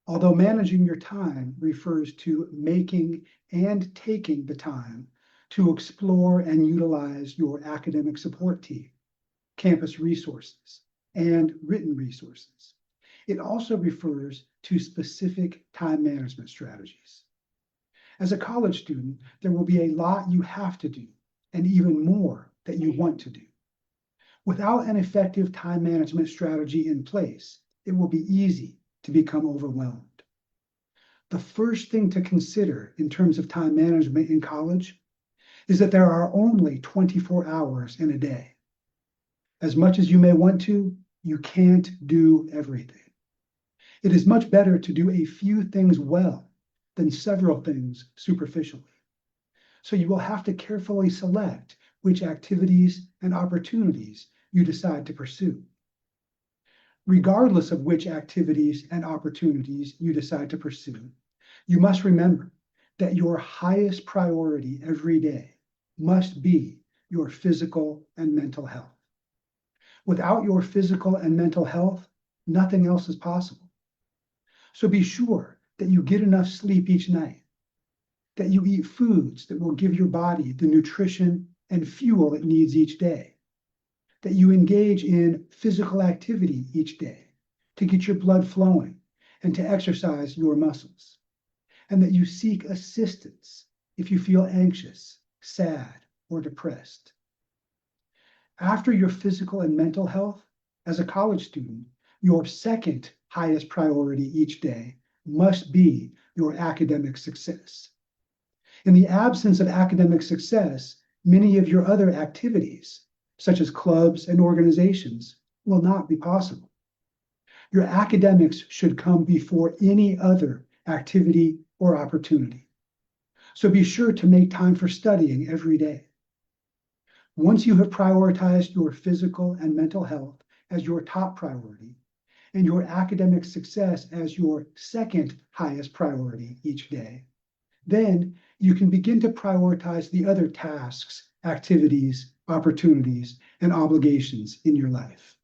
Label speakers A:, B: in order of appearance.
A: although managing your time refers to making and taking the time to explore and utilize your academic support team, campus resources, and written resources. It also refers to specific time management strategies. As a college student, there will be a lot you have to do, and even more that you want to do. Without an effective time management strategy in place, it will be easy to become overwhelmed. The first thing to consider in terms of time management in college is that there are only 24 hours in a day. As much as you may want to, you can't do everything. It is much better to do a few things well than several things superficially. So you will have to carefully select which activities and opportunities you decide to pursue. Regardless of which activities and opportunities you decide to pursue, you must remember that your highest priority every day must be your physical and mental health. Without your physical and mental health, nothing else is possible. So be sure that you get enough sleep each night, that you eat foods that will give your body the nutrition and fuel it needs each day, that you engage in physical activity each day to get your blood flowing and to exercise your muscles, and that you seek assistance if you feel anxious, sad, or depressed. After your physical and mental health, as a college student, your second highest priority each day must be your academic success. In the absence of academic success, many of your other activities, such as clubs and organizations, will not be possible. Your academics should come before any other activity or opportunity. So be sure to make time for studying every day. Once you have prioritized your physical and mental health as your top priority, and your academic success as your second highest priority each day, then you can begin to prioritize the other tasks, activities, opportunities, and obligations in your life.